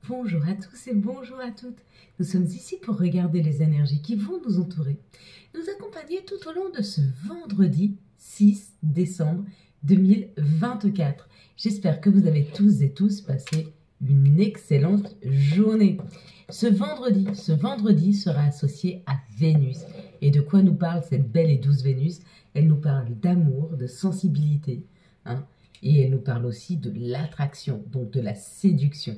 Bonjour à tous et bonjour à toutes. Nous sommes ici pour regarder les énergies qui vont nous entourer, nous accompagner tout au long de ce vendredi 6 décembre 2024. J'espère que vous avez tous et tous passé une excellente journée. Ce vendredi sera associé à Vénus. Et de quoi nous parle cette belle et douce Vénus? Elle nous parle d'amour, de sensibilité, et elle nous parle aussi de l'attraction, donc de la séduction.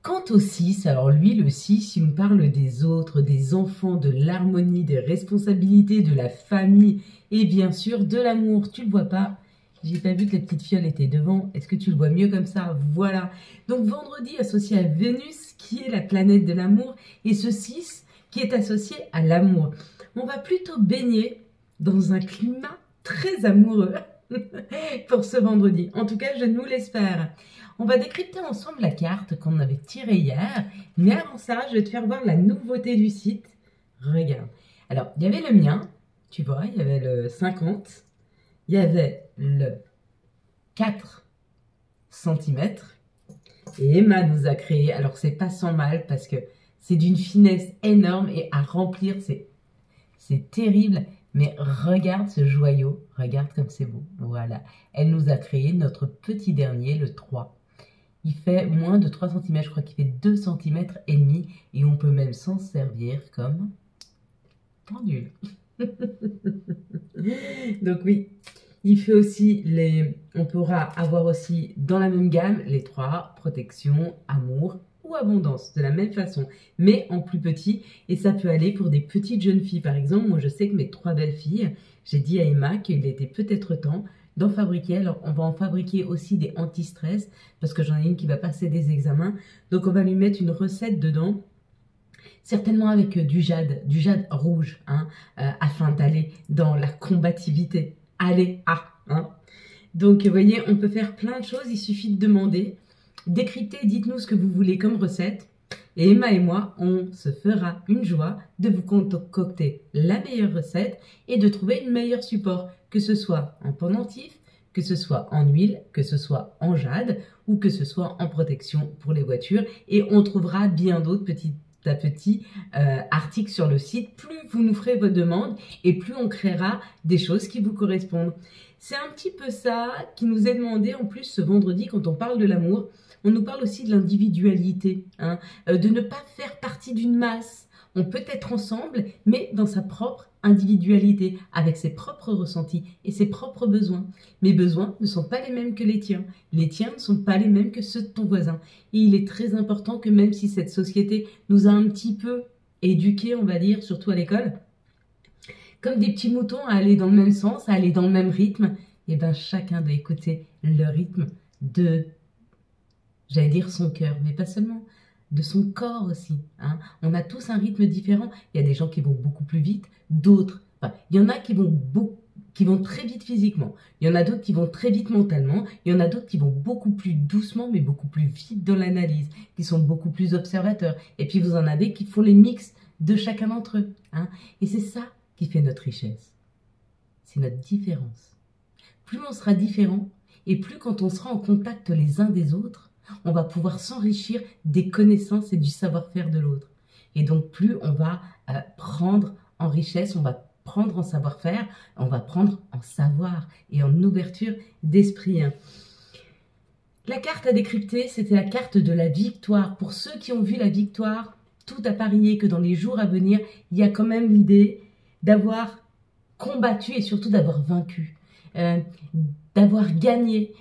Quant au 6, alors lui, le 6, il nous parle des autres, des enfants, de l'harmonie, des responsabilités, de la famille et bien sûr de l'amour. Tu le vois pas? J'ai pas vu que la petite fiole était devant. Est-ce que tu le vois mieux comme ça? Voilà. Donc vendredi associé à Vénus, qui est la planète de l'amour, et ce 6 qui est associé à l'amour. On va plutôt baigner dans un climat très amoureux pour ce vendredi. En tout cas, je nous l'espère. On va décrypter ensemble la carte qu'on avait tirée hier. Mais avant ça, je vais te faire voir la nouveauté du site. Regarde. Alors, il y avait le mien, tu vois, il y avait le 50. Il y avait le 4 cm. Et Emma nous a créé, alors c'est pas sans mal parce que c'est d'une finesse énorme et à remplir, c'est terrible. Mais regarde ce joyau, regarde comme c'est beau. Voilà, elle nous a créé notre petit dernier, le 3. Il fait moins de 3 cm, je crois qu'il fait 2 cm et demi. Et on peut même s'en servir comme pendule. Donc oui, il fait aussi on pourra avoir aussi dans la même gamme les 3, protection, amour ou abondance, de la même façon, mais en plus petit. Et ça peut aller pour des petites jeunes filles. Par exemple, moi je sais que mes 3 belles filles, j'ai dit à Emma qu'il était peut-être temps d'en fabriquer. Alors on va en fabriquer aussi des anti-stress, parce que j'en ai une qui va passer des examens. Donc on va lui mettre une recette dedans, certainement avec du jade rouge, afin d'aller dans la combativité. Allez, Donc vous voyez, on peut faire plein de choses, il suffit de demander. Décryptez, dites-nous ce que vous voulez comme recette. Et Emma et moi, on se fera une joie de vous concocter la meilleure recette et de trouver une meilleure support, que ce soit en pendentif, que ce soit en huile, que ce soit en jade ou que ce soit en protection pour les voitures. Et on trouvera bien d'autres petit à petit articles sur le site. Plus vous nous ferez vos demandes et plus on créera des choses qui vous correspondent. C'est un petit peu ça qui nous est demandé en plus ce vendredi quand on parle de l'amour. On nous parle aussi de l'individualité, de ne pas faire partie d'une masse. On peut être ensemble, mais dans sa propre individualité, avec ses propres ressentis et ses propres besoins. Mes besoins ne sont pas les mêmes que les tiens. Les tiens ne sont pas les mêmes que ceux de ton voisin. Et il est très important que même si cette société nous a un petit peu éduqués, on va dire, surtout à l'école, comme des petits moutons à aller dans le même sens, à aller dans le même rythme, et bien chacun doit écouter le rythme de, j'allais dire son cœur, mais pas seulement, de son corps aussi. On a tous un rythme différent. Il y a des gens qui vont beaucoup plus vite, d'autres, il y en a qui vont très vite physiquement. Il y en a d'autres qui vont très vite mentalement. Il y en a d'autres qui vont beaucoup plus doucement, mais beaucoup plus vite dans l'analyse, qui sont beaucoup plus observateurs. Et puis vous en avez qui font les mix de chacun d'entre eux. Et c'est ça qui fait notre richesse. C'est notre différence. Plus on sera différent, et plus quand on sera en contact les uns des autres, on va pouvoir s'enrichir des connaissances et du savoir-faire de l'autre. Et donc plus on va prendre en richesse, on va prendre en savoir-faire, on va prendre en savoir et en ouverture d'esprit. La carte à décrypter, c'était la carte de la victoire. Pour ceux qui ont vu la victoire, tout a parié que dans les jours à venir, il y a quand même l'idée d'avoir combattu et surtout d'avoir vaincu, d'avoir gagné,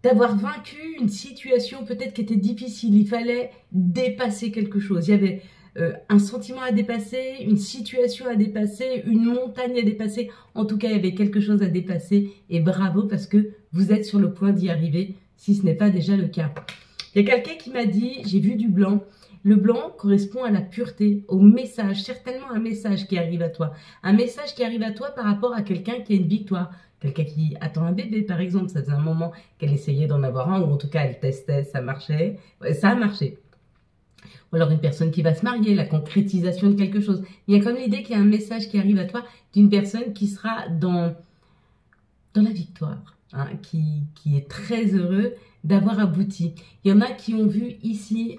d'avoir vaincu une situation peut-être qui était difficile. Il fallait dépasser quelque chose. Il y avait un sentiment à dépasser, une situation à dépasser, une montagne à dépasser. En tout cas, il y avait quelque chose à dépasser. Et bravo parce que vous êtes sur le point d'y arriver, si ce n'est pas déjà le cas. Il y a quelqu'un qui m'a dit, j'ai vu du blanc. Le blanc correspond à la pureté, au message, certainement un message qui arrive à toi. Un message qui arrive à toi par rapport à quelqu'un qui a une victoire. Quelqu'un qui attend un bébé, par exemple. Ça faisait un moment qu'elle essayait d'en avoir un, ou en tout cas, elle testait, ça marchait. Ouais, ça a marché. Ou alors une personne qui va se marier, la concrétisation de quelque chose. Il y a comme l'idée qu'il y a un message qui arrive à toi d'une personne qui sera dans la victoire, qui est très heureux d'avoir abouti. Il y en a qui ont vu ici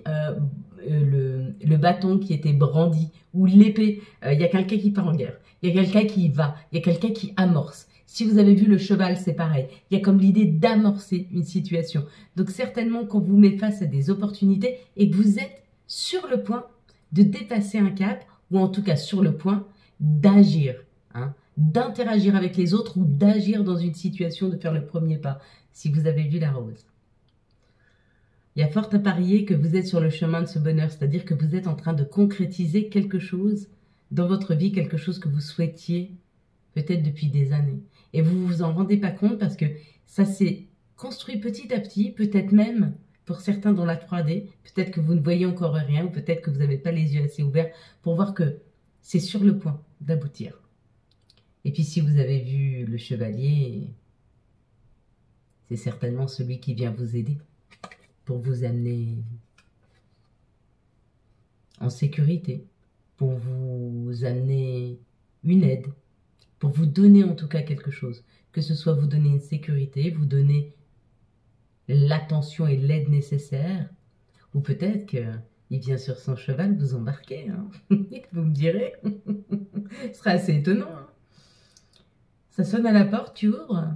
le bâton qui était brandi ou l'épée. Il y a quelqu'un qui part en guerre. Il y a quelqu'un qui y va. Il y a quelqu'un qui amorce. Si vous avez vu le cheval, c'est pareil. Il y a comme l'idée d'amorcer une situation. Donc certainement, quand vous mettez face à des opportunités et que vous êtes sur le point de dépasser un cap, ou en tout cas sur le point d'agir, hein, d'interagir avec les autres ou d'agir dans une situation, de faire le premier pas, si vous avez vu la rose. Il y a fort à parier que vous êtes sur le chemin de ce bonheur, c'est-à-dire que vous êtes en train de concrétiser quelque chose dans votre vie, quelque chose que vous souhaitiez peut-être depuis des années. Et vous ne vous en rendez pas compte parce que ça s'est construit petit à petit, peut-être même pour certains dans la 3D, peut-être que vous ne voyez encore rien, ou peut-être que vous n'avez pas les yeux assez ouverts pour voir que c'est sur le point d'aboutir. Et puis si vous avez vu le chevalier, c'est certainement celui qui vient vous aider pour vous amener en sécurité, pour vous amener une aide, pour vous donner en tout cas quelque chose, que ce soit vous donner une sécurité, vous donner l'attention et l'aide nécessaire, ou peut-être qu'il vient sur son cheval vous embarquer, hein. Vous me direz, ce serait assez étonnant, hein. Ça sonne à la porte, tu ouvres,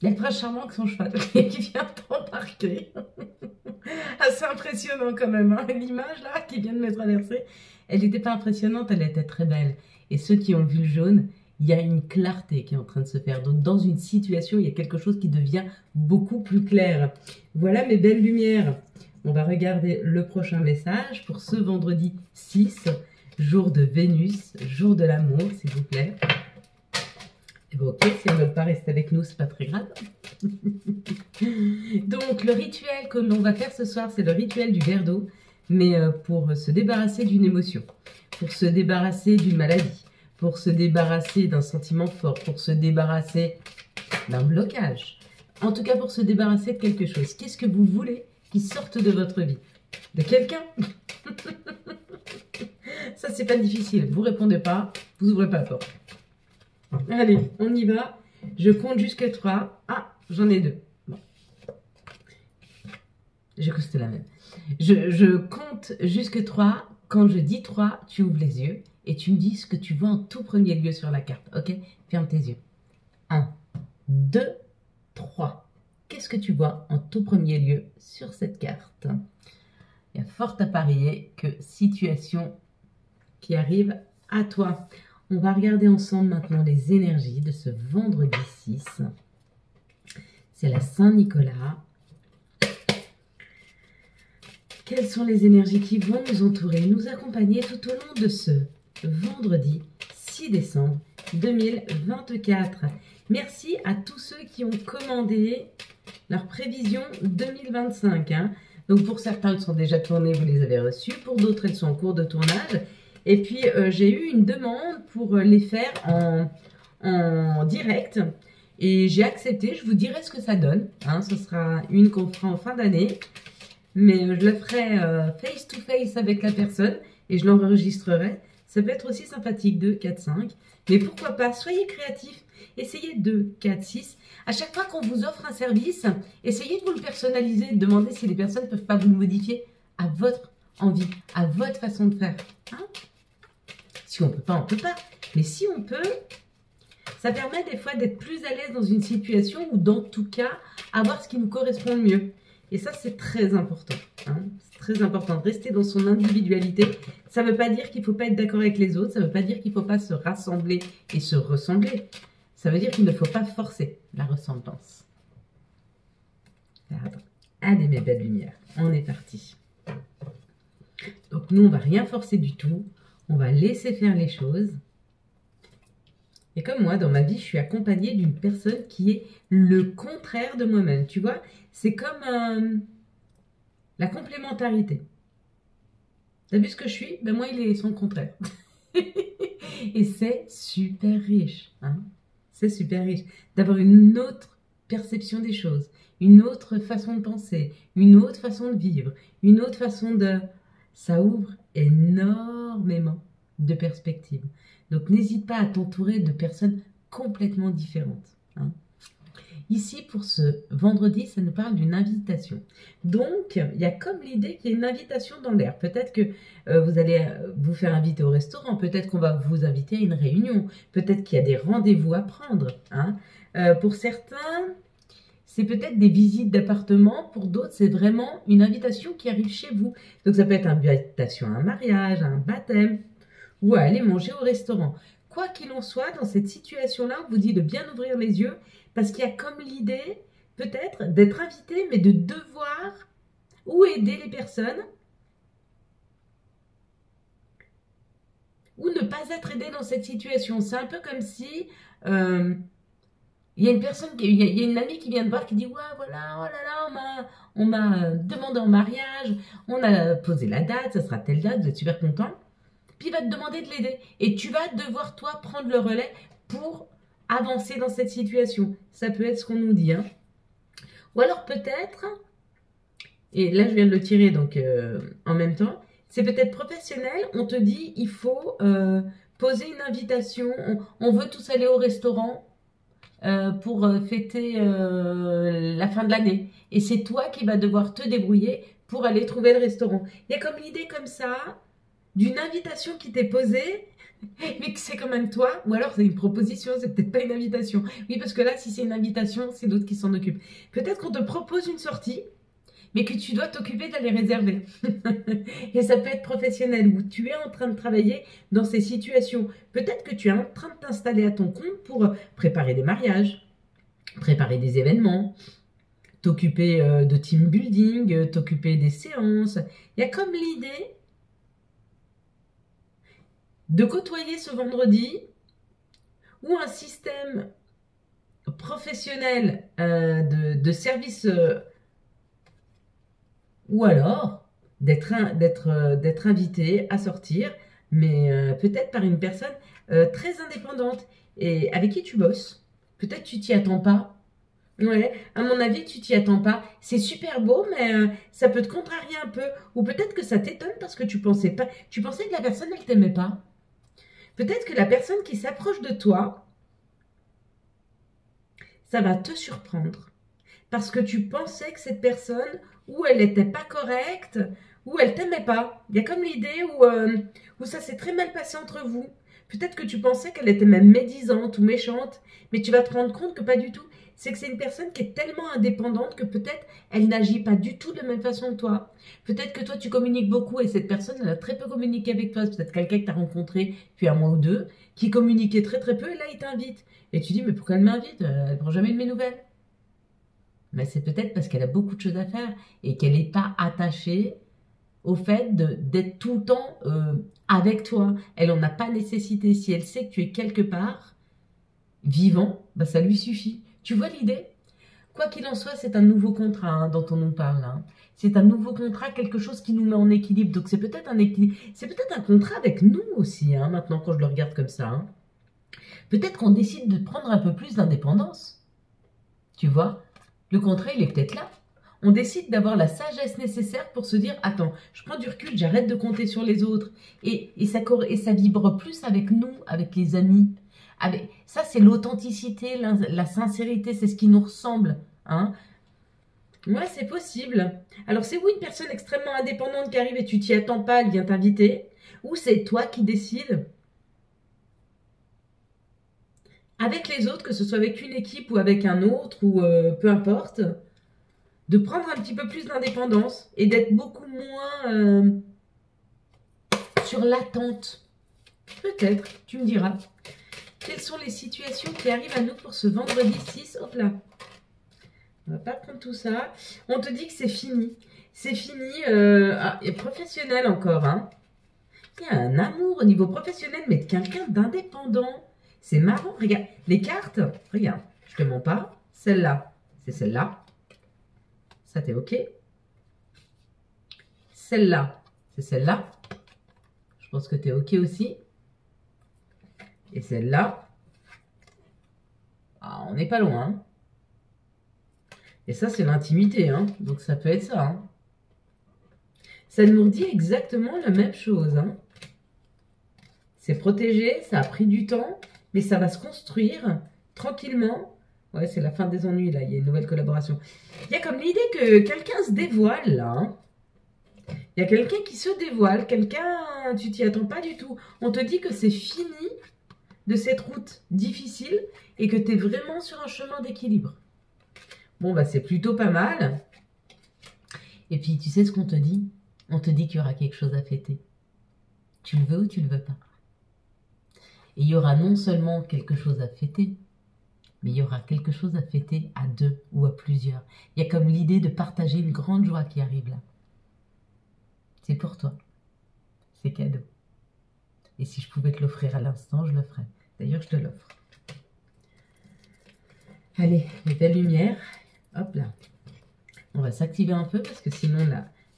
il y a le prince charmant avec son cheval qui vient t'embarquer. Assez impressionnant quand même, hein. L'image là qui vient de me traverser, elle n'était pas impressionnante, elle était très belle. Et ceux qui ont vu le jaune, il y a une clarté qui est en train de se faire. Donc dans une situation, il y a quelque chose qui devient beaucoup plus clair. Voilà mes belles lumières. On va regarder le prochain message pour ce vendredi 6, jour de Vénus, jour de l'amour, s'il vous plaît. Et bon, ok, si elles ne veulent pas rester avec nous, c'est pas très grave. Donc le rituel que l'on va faire ce soir, c'est le rituel du verre d'eau, mais pour se débarrasser d'une émotion, pour se débarrasser d'une maladie, pour se débarrasser d'un sentiment fort, pour se débarrasser d'un blocage. En tout cas, pour se débarrasser de quelque chose. Qu'est-ce que vous voulez qui sorte de votre vie? De quelqu'un? Ça, c'est pas difficile. Vous répondez pas, vous ouvrez pas la porte. Allez, on y va. Je compte jusqu'à 3. Ah, j'en ai 2. Bon. J'ai cru que c'était la même. Je compte jusqu'à 3. Quand je dis 3, tu ouvres les yeux et tu me dis ce que tu vois en tout premier lieu sur la carte. Ok? Ferme tes yeux. 1, 2, 3. Qu'est-ce que tu vois en tout premier lieu sur cette carte? Il y a fort à parier que situation qui arrive à toi. On va regarder ensemble maintenant les énergies de ce vendredi 6. C'est la Saint-Nicolas. Quelles sont les énergies qui vont nous entourer, nous accompagner tout au long de ce vendredi 6 décembre 2024. Merci à tous ceux qui ont commandé leurs prévisions 2025. Hein. Donc pour certains, elles sont déjà tournées, vous les avez reçues. Pour d'autres, elles sont en cours de tournage. Et puis, j'ai eu une demande pour les faire en direct. Et j'ai accepté. Je vous dirai ce que ça donne. Hein. Ce sera une qu'on fera en fin d'année. Mais je le ferai face to face avec la personne. Et je l'enregistrerai. Ça peut être aussi sympathique, 2, 4, 5. Mais pourquoi pas, soyez créatifs. Essayez 2, 4, 6. À chaque fois qu'on vous offre un service, essayez de vous le personnaliser. Demandez si les personnes ne peuvent pas vous le modifier à votre envie, à votre façon de faire. Hein? Si on ne peut pas, on ne peut pas. Mais si on peut, ça permet des fois d'être plus à l'aise dans une situation ou dans tout cas, avoir ce qui nous correspond le mieux. Et ça, c'est très important. Hein. C'est très important de rester dans son individualité. Ça ne veut pas dire qu'il ne faut pas être d'accord avec les autres. Ça ne veut pas dire qu'il ne faut pas se rassembler et se ressembler. Ça veut dire qu'il ne faut pas forcer la ressemblance. Allez, mes belles lumières, on est parti. Donc, nous, on ne va rien forcer du tout. On va laisser faire les choses. Et comme moi, dans ma vie, je suis accompagnée d'une personne qui est le contraire de moi-même. Tu vois, c'est comme la complémentarité. T'as vu ce que je suis? Ben moi, il est son contraire. Et c'est super riche. Hein, c'est super riche d'avoir une autre perception des choses, une autre façon de penser, une autre façon de vivre, une autre façon de... Ça ouvre énormément de perspectives. Donc, n'hésite pas à t'entourer de personnes complètement différentes. Hein. Ici, pour ce vendredi, ça nous parle d'une invitation. Donc, il y a comme l'idée qu'il y a une invitation dans l'air. Peut-être que vous allez vous faire inviter au restaurant, peut-être qu'on va vous inviter à une réunion, peut-être qu'il y a des rendez-vous à prendre. Hein. Pour certains, c'est peut-être des visites d'appartements. Pour d'autres, c'est vraiment une invitation qui arrive chez vous. Donc, ça peut être une invitation à un mariage, à un baptême ou à aller manger au restaurant. Quoi qu'il en soit, dans cette situation-là, on vous dit de bien ouvrir les yeux parce qu'il y a comme l'idée, peut-être, d'être invité, mais de devoir ou aider les personnes ou ne pas être aidé dans cette situation. C'est un peu comme si il y a une personne, il y a une amie qui vient de voir qui dit « Ouais, voilà, oh là là, on m'a demandé en mariage, on a posé la date, ça sera telle date, vous êtes super content. » Puis il va te demander de l'aider. Et tu vas devoir, toi, prendre le relais pour avancer dans cette situation. Ça peut être ce qu'on nous dit. Hein. Ou alors peut-être, et là je viens de le tirer donc en même temps, c'est peut-être professionnel, on te dit il faut poser une invitation, on veut tous aller au restaurant pour fêter la fin de l'année. Et c'est toi qui vas devoir te débrouiller pour aller trouver le restaurant. Il y a comme l'idée comme ça, d'une invitation qui t'est posée, mais que c'est quand même toi, ou alors c'est une proposition, c'est peut-être pas une invitation. Oui, parce que là, si c'est une invitation, c'est d'autres qui s'en occupent. Peut-être qu'on te propose une sortie, mais que tu dois t'occuper d'aller réserver. Et ça peut être professionnel, où tu es en train de travailler dans ces situations. Peut-être que tu es en train de t'installer à ton compte pour préparer des mariages, préparer des événements, t'occuper de team building, t'occuper des séances. Il y a comme l'idée de côtoyer ce vendredi ou un système professionnel de service ou alors d'être invité à sortir, mais peut-être par une personne très indépendante et avec qui tu bosses. Peut-être tu t'y attends pas. Ouais, à mon avis, tu t'y attends pas. C'est super beau, mais ça peut te contrarier un peu. Ou peut-être que ça t'étonne parce que tu pensais que la personne, elle t'aimait pas. Peut-être que la personne qui s'approche de toi, ça va te surprendre. Parce que tu pensais que cette personne, ou elle n'était pas correcte, ou elle t'aimait pas. Il y a comme l'idée où ça s'est très mal passé entre vous. Peut-être que tu pensais qu'elle était même médisante ou méchante, mais tu vas te rendre compte que pas du tout. C'est que c'est une personne qui est tellement indépendante que peut-être elle n'agit pas du tout de la même façon que toi. Peut-être que toi tu communiques beaucoup et cette personne elle a très peu communiqué avec toi. C'est peut-être quelqu'un que tu as rencontré depuis un mois ou deux, qui communiquait très très peu et là il t'invite. Et tu dis mais pourquoi elle m'invite? Elle ne prend jamais de mes nouvelles. Mais c'est peut-être parce qu'elle a beaucoup de choses à faire et qu'elle n'est pas attachée au fait d'être tout le temps avec toi. Elle n'en a pas nécessité. Si elle sait que tu es quelque part, vivant, bah ça lui suffit. Tu vois l'idée? Quoi qu'il en soit, c'est un nouveau contrat hein, dont on nous parle. Hein. C'est un nouveau contrat, quelque chose qui nous met en équilibre. Donc c'est peut-être un équilibre. C'est peut-être un contrat avec nous aussi, hein, maintenant quand je le regarde comme ça. Hein. Peut-être qu'on décide de prendre un peu plus d'indépendance. Tu vois? Le contrat, il est peut-être là. On décide d'avoir la sagesse nécessaire pour se dire « Attends, je prends du recul, j'arrête de compter sur les autres. » Et ça vibre plus avec nous, avec les amis. Ça, c'est l'authenticité, la sincérité, c'est ce qui nous ressemble. Hein. Ouais, c'est possible. Alors, c'est une personne extrêmement indépendante qui arrive et tu t'y attends pas, elle vient t'inviter. Ou c'est toi qui décides avec les autres, que ce soit avec une équipe ou avec un autre, ou peu importe, de prendre un petit peu plus d'indépendance et d'être beaucoup moins sur l'attente. Peut-être, tu me diras. Quelles sont les situations qui arrivent à nous pour ce vendredi 6? Hop là. On va pas prendre tout ça. On te dit que c'est fini. C'est fini. Et professionnel encore. Hein. Il y a un amour au niveau professionnel, mais de quelqu'un d'indépendant. C'est marrant. Regarde, les cartes. Regarde, je te mens pas. Celle-là, c'est celle-là. Ça, t'es OK. Celle-là, c'est celle-là. Je pense que t'es OK aussi. Et celle-là, ah, on n'est pas loin. Hein. Et ça, c'est l'intimité. Hein. Donc, ça peut être ça. Hein. Ça nous dit exactement la même chose. Hein. C'est protégé, ça a pris du temps, mais ça va se construire tranquillement Ouais, c'est la fin des ennuis, là. Il y a une nouvelle collaboration. Il y a comme l'idée que quelqu'un se dévoile, là. Hein. Il y a quelqu'un qui se dévoile. Quelqu'un, tu t'y attends pas du tout. On te dit que c'est fini de cette route difficile et que tu es vraiment sur un chemin d'équilibre. Bon, bah, c'est plutôt pas mal. Et puis, tu sais ce qu'on te dit? On te dit qu'il y aura quelque chose à fêter. Tu le veux ou tu le veux pas? Et il y aura non seulement quelque chose à fêter, mais il y aura quelque chose à fêter à deux ou à plusieurs. Il y a comme l'idée de partager une grande joie qui arrive là. C'est pour toi. C'est cadeau. Et si je pouvais te l'offrir à l'instant, je le ferais. D'ailleurs, je te l'offre. Allez, les belles lumières. Hop là. On va s'activer un peu parce que sinon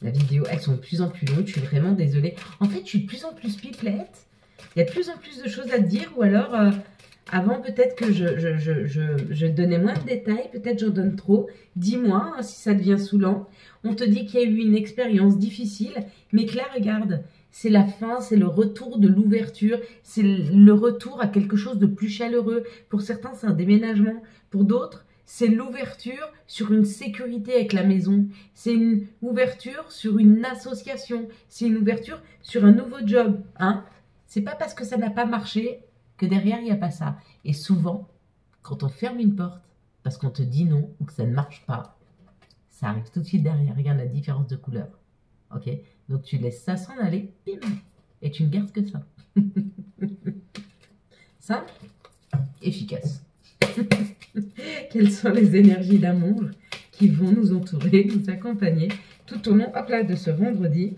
la vidéo, elles sont de plus en plus longues. Je suis vraiment désolée. En fait, je suis de plus en plus pipelette. Il y a de plus en plus de choses à te dire. Ou alors, avant, peut-être que je donnais moins de détails. Peut-être j'en donne trop. Dis-moi hein, si ça devient saoulant. On te dit qu'il y a eu une expérience difficile. Mais que là, regarde, c'est la fin, c'est le retour de l'ouverture. C'est le retour à quelque chose de plus chaleureux. Pour certains, c'est un déménagement. Pour d'autres, c'est l'ouverture sur une sécurité avec la maison. C'est une ouverture sur une association. C'est une ouverture sur un nouveau job. Hein? C'est pas parce que ça n'a pas marché que derrière, il n'y a pas ça. Et souvent, quand on ferme une porte, parce qu'on te dit non ou que ça ne marche pas, ça arrive tout de suite derrière. Regarde la différence de couleur. Ok? Donc, tu laisses ça s'en aller, bim, et tu ne gardes que ça. Simple, efficace. Quelles sont les énergies d'amour qui vont nous entourer, nous accompagner tout au long hop là, de ce vendredi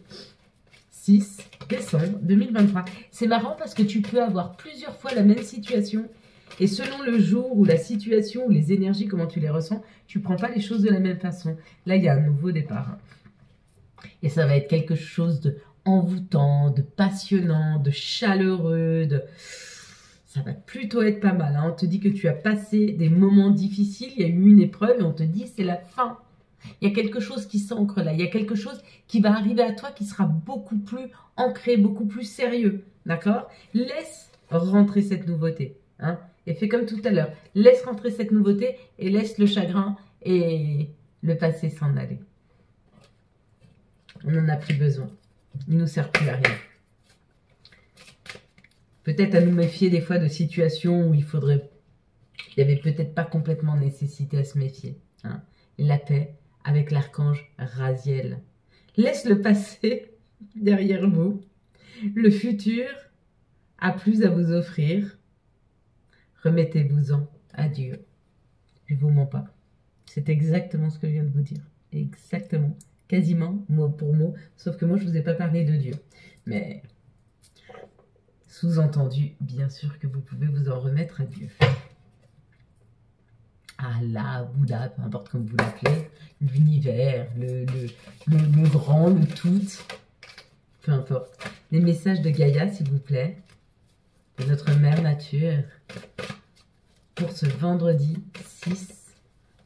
6 décembre 2023. C'est marrant parce que tu peux avoir plusieurs fois la même situation et selon le jour ou la situation ou les énergies, comment tu les ressens, tu ne prends pas les choses de la même façon. Là, il y a un nouveau départ. Et ça va être quelque chose de envoûtant, de passionnant, de chaleureux, ça va plutôt être pas mal. Hein. On te dit que tu as passé des moments difficiles, il y a eu une épreuve et on te dit c'est la fin. Il y a quelque chose qui s'ancre là, il y a quelque chose qui va arriver à toi qui sera beaucoup plus ancré, beaucoup plus sérieux. D'accord? Laisse rentrer cette nouveauté. Hein, et fais comme tout à l'heure. Laisse rentrer cette nouveauté et laisse le chagrin et le passé s'en aller. On n'en a plus besoin. Il ne nous sert plus à rien. Peut-être à nous méfier des fois de situations où il n'y avait peut-être pas complètement nécessité à se méfier. Hein. La paix avec l'archange Raziel. Laisse le passé derrière vous. Le futur a plus à vous offrir. Remettez-vous-en à Dieu. Je ne vous mens pas. C'est exactement ce que je viens de vous dire. Exactement. Quasiment mot pour mot. Sauf que moi, je ne vous ai pas parlé de Dieu. Mais sous-entendu, bien sûr que vous pouvez vous en remettre à Dieu. Allah, Bouddha, peu importe comme vous l'appelez, l'univers, le grand, le tout, peu importe. Les messages de Gaïa, s'il vous plaît, de notre mère nature, pour ce vendredi 6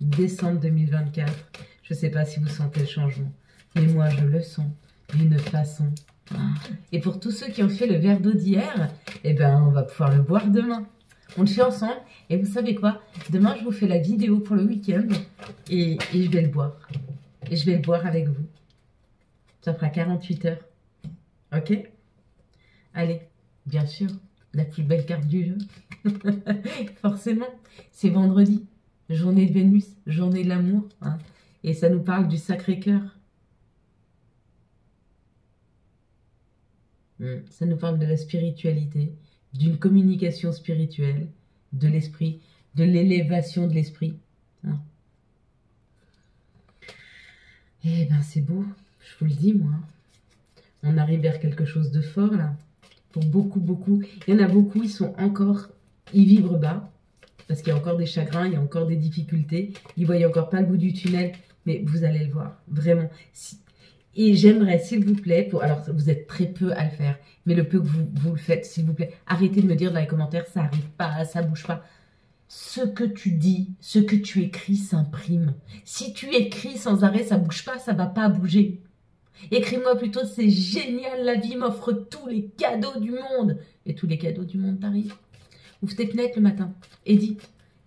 décembre 2024. Je ne sais pas si vous sentez le changement, mais moi je le sens d'une façon. Et pour tous ceux qui ont fait le verre d'eau d'hier, eh ben, on va pouvoir le boire demain. On le fait ensemble. Et vous savez quoi? Demain, je vous fais la vidéo pour le week-end et je vais le boire. Et je vais le boire avec vous. Ça fera 48 heures. Ok? Allez, bien sûr, la plus belle carte du jeu. Forcément, c'est vendredi. Journée de Vénus, journée de l'amour. Hein, et ça nous parle du Sacré-Cœur. Ça nous parle de la spiritualité, d'une communication spirituelle, de l'esprit, de l'élévation de l'esprit. Hein. Eh ben c'est beau, je vous le dis moi. On arrive vers quelque chose de fort là. Pour beaucoup, beaucoup. Il y en a beaucoup, ils vibrent bas. Parce qu'il y a encore des chagrins, il y a encore des difficultés. Ils ne voient encore pas le bout du tunnel. Mais vous allez le voir, vraiment. Et j'aimerais, s'il vous plaît, alors vous êtes très peu à le faire, mais le peu que vous le faites, s'il vous plaît, arrêtez de me dire dans les commentaires, ça n'arrive pas, ça bouge pas. Ce que tu dis, ce que tu écris s'imprime. Si tu écris sans arrêt, ça bouge pas, ça va pas bouger. Écris-moi plutôt, c'est génial, la vie m'offre tous les cadeaux du monde. Et tous les cadeaux du monde t'arrivent. Ouvre tes fenêtres le matin et dis,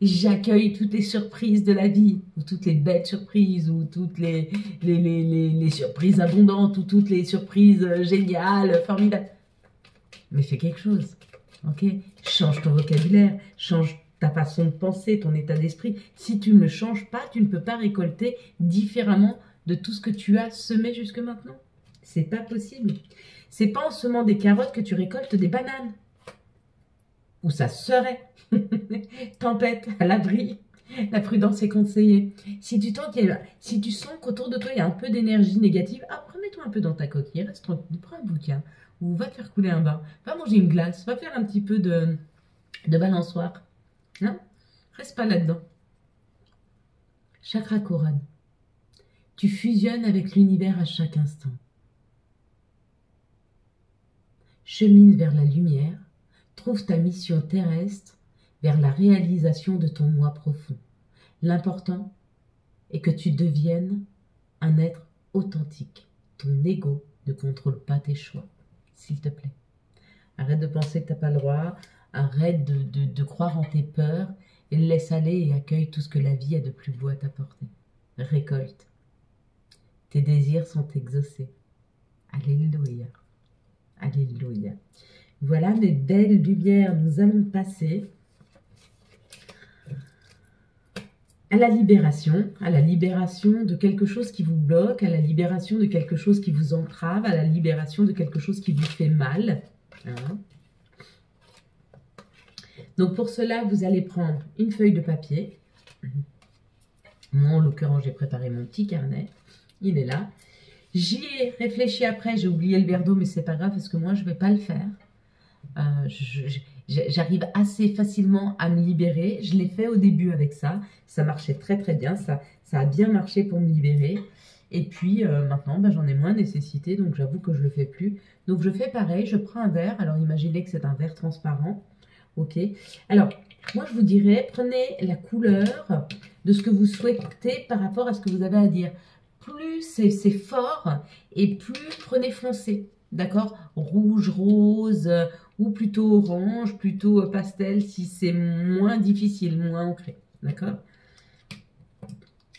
J'accueille toutes les surprises de la vie, ou toutes les belles surprises, ou toutes les surprises abondantes, ou toutes les surprises géniales, formidables. Mais fais quelque chose, ok? Change ton vocabulaire, change ta façon de penser, ton état d'esprit. Si tu ne le changes pas, tu ne peux pas récolter différemment de tout ce que tu as semé jusque maintenant. C'est pas possible. C'est pas en semant des carottes que tu récoltes des bananes. Ou ça serait. Tempête à l'abri, la prudence est conseillée. Si tu sens qu'autour de toi il y a un peu d'énergie négative, remets-toi un peu dans ta coquille, reste tranquille, prends un bouquin, ou va te faire couler un bain, va manger une glace, va faire un petit peu de balançoire. Non, reste pas là-dedans. Chakra couronne. Tu fusionnes avec l'univers à chaque instant. Chemine vers la lumière, trouve ta mission terrestre vers la réalisation de ton moi profond. L'important est que tu deviennes un être authentique. Ton ego ne contrôle pas tes choix, s'il te plaît. Arrête de penser que tu n'as pas le droit, arrête de croire en tes peurs et laisse aller et accueille tout ce que la vie a de plus beau à t'apporter. Récolte. Tes désirs sont exaucés. Alléluia. Alléluia. Voilà mes belles lumières, nous allons passer à la libération de quelque chose qui vous bloque, à la libération de quelque chose qui vous entrave, à la libération de quelque chose qui vous fait mal. Hein. Donc pour cela, vous allez prendre une feuille de papier. Moi, en l'occurrence, j'ai préparé mon petit carnet. Il est là. J'y ai réfléchi après, j'ai oublié le verre d'eau, mais c'est pas grave parce que moi, je ne vais pas le faire. J'arrive assez facilement à me libérer. Je l'ai fait au début avec ça. Ça marchait très très bien. Ça a bien marché pour me libérer. Et puis maintenant, j'en ai moins nécessité. Donc j'avoue que je ne le fais plus. Donc je fais pareil. Je prends un verre. Alors imaginez que c'est un verre transparent. Ok. Alors moi je vous dirais, prenez la couleur de ce que vous souhaitez par rapport à ce que vous avez à dire. Plus c'est fort et plus prenez foncé. D'accord? Rouge, rose, ou plutôt orange, plutôt pastel, si c'est moins difficile, moins ancré. D'accord?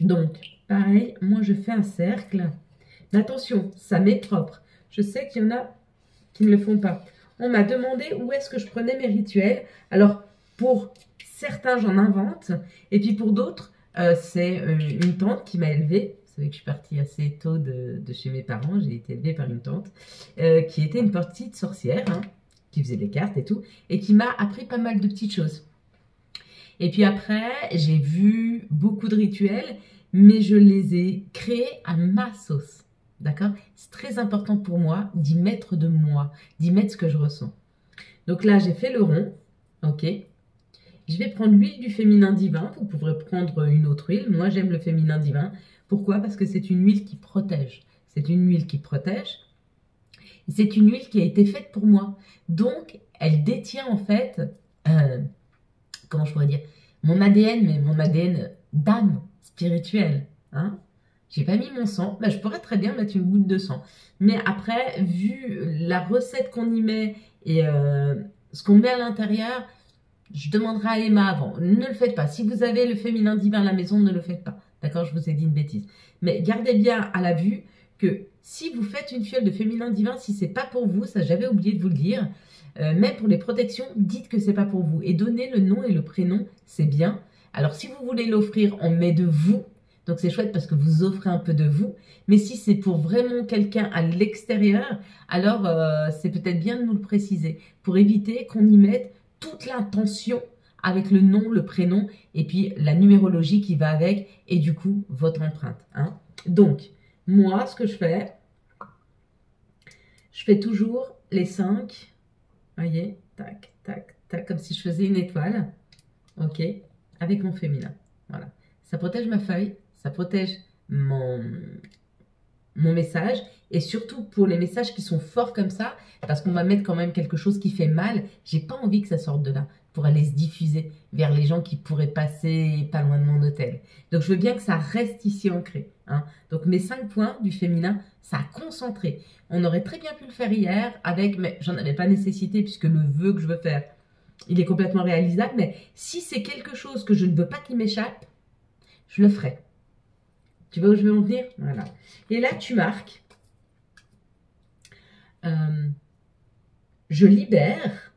Donc, pareil, moi je fais un cercle. Mais attention, ça m'est propre. Je sais qu'il y en a qui ne le font pas. On m'a demandé où est-ce que je prenais mes rituels. Alors, pour certains, j'en invente. Et puis pour d'autres, c'est une tante qui m'a élevée. Vous savez que je suis partie assez tôt de chez mes parents. J'ai été élevée par une tante qui était une petite sorcière, hein, qui faisait des cartes et tout, et qui m'a appris pas mal de petites choses. Et puis après, j'ai vu beaucoup de rituels, mais je les ai créés à ma sauce. D'accord? C'est très important pour moi d'y mettre de moi, d'y mettre ce que je ressens. Donc là, j'ai fait le rond. Ok? Je vais prendre l'huile du féminin divin. Vous pourrez prendre une autre huile. Moi, j'aime le féminin divin. Pourquoi? Parce que c'est une huile qui protège. C'est une huile qui protège. C'est une huile qui a été faite pour moi. Donc, elle détient en fait, comment je pourrais dire, mon ADN, mais mon ADN d'âme spirituelle. Hein? J'ai pas mis mon sang. Je pourrais très bien mettre une goutte de sang. Mais après, vu la recette qu'on y met et ce qu'on met à l'intérieur, je demanderai à Emma avant. Ne le faites pas. Si vous avez le féminin divin à la maison, ne le faites pas. D'accord, je vous ai dit une bêtise. Mais gardez bien à la vue que si vous faites une fiole de féminin divin, si c'est pas pour vous, ça j'avais oublié de vous le dire, même pour les protections, dites que c'est pas pour vous. Et donnez le nom et le prénom, c'est bien. Alors si vous voulez l'offrir, on met de vous. Donc c'est chouette parce que vous offrez un peu de vous. Mais si c'est pour vraiment quelqu'un à l'extérieur, alors c'est peut-être bien de nous le préciser. Pour éviter qu'on y mette toute l'intention avec le nom, le prénom et puis la numérologie qui va avec et du coup votre empreinte. Hein. Donc, moi, ce que je fais toujours les 5, voyez, tac, tac, tac, comme si je faisais une étoile, ok, avec mon féminin. Voilà, ça protège ma feuille, ça protège mon message et surtout pour les messages qui sont forts comme ça, parce qu'on va mettre quand même quelque chose qui fait mal, j'ai pas envie que ça sorte de là pour aller se diffuser vers les gens qui pourraient passer pas loin de mon hôtel. Donc je veux bien que ça reste ici ancré. Hein. Donc mes 5 points du féminin, ça a concentré. On aurait très bien pu le faire hier avec, mais j'en avais pas nécessité puisque le vœu que je veux faire, il est complètement réalisable, mais si c'est quelque chose que je ne veux pas qu'il m'échappe, je le ferai. Tu vois où je veux en venir? Voilà. Et là, tu marques. Je libère.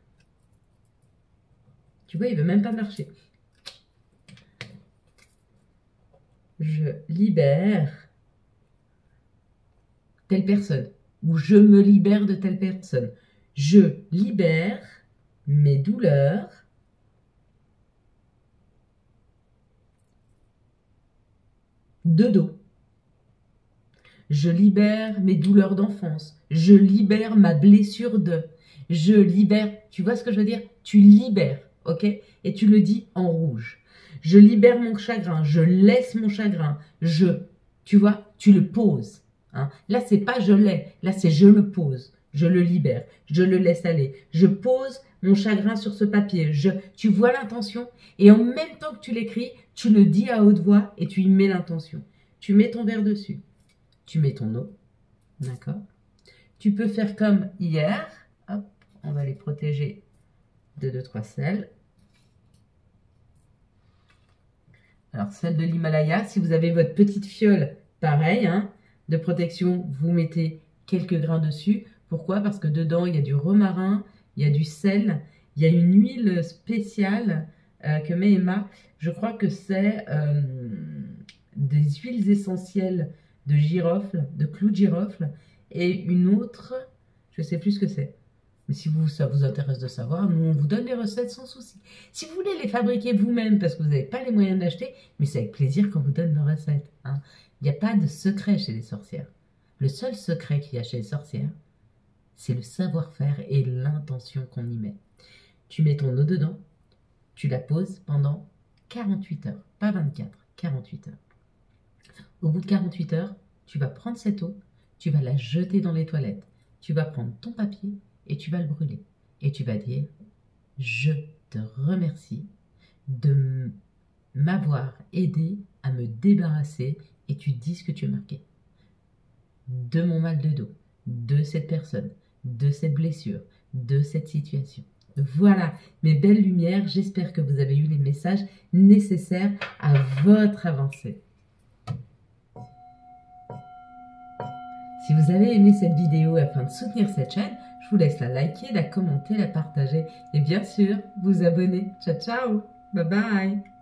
Tu vois, il ne veut même pas marcher. Je libère telle personne. Ou je me libère de telle personne. Je libère mes douleurs de dos. Je libère mes douleurs d'enfance. Je libère ma blessure de. Je libère. Tu vois ce que je veux dire? Tu libères, ok? Et tu le dis en rouge. Je libère mon chagrin. Je laisse mon chagrin. Tu vois, tu le poses. Hein? Là, c'est pas je l'ai. Là, c'est je le pose. Je le libère. Je le laisse aller. Je pose mon chagrin sur ce papier. Tu vois l'intention. Et en même temps que tu l'écris, tu le dis à haute voix et tu y mets l'intention. Tu mets ton verre dessus. Tu mets ton eau, d'accord? Tu peux faire comme hier. Hop, on va les protéger de 2-3 sels. Alors, celle de l'Himalaya, si vous avez votre petite fiole, pareil, hein, de protection, vous mettez quelques grains dessus. Pourquoi? Parce que dedans, il y a du romarin, il y a du sel, il y a une huile spéciale que met Emma. Je crois que c'est des huiles essentielles de girofle, de clou de girofle, et une autre, je ne sais plus ce que c'est. Mais si ça vous intéresse de savoir, nous on vous donne les recettes sans souci. Si vous voulez les fabriquer vous-même parce que vous n'avez pas les moyens d'acheter, mais c'est avec plaisir qu'on vous donne nos recettes. Hein. Il n'y a pas de secret chez les sorcières. Le seul secret qu'il y a chez les sorcières, c'est le savoir-faire et l'intention qu'on y met. Tu mets ton eau dedans, tu la poses pendant 48 heures, pas 24, 48 heures. Au bout de 48 heures, tu vas prendre cette eau, tu vas la jeter dans les toilettes, tu vas prendre ton papier et tu vas le brûler. Et tu vas dire, je te remercie de m'avoir aidé à me débarrasser, et tu dis ce que tu as marqué, de mon mal de dos, de cette personne, de cette blessure, de cette situation. Voilà, mes belles lumières, j'espère que vous avez eu les messages nécessaires à votre avancée. Si vous avez aimé cette vidéo afin de soutenir cette chaîne, je vous laisse la liker, la commenter, la partager et bien sûr vous abonner. Ciao ciao, bye bye.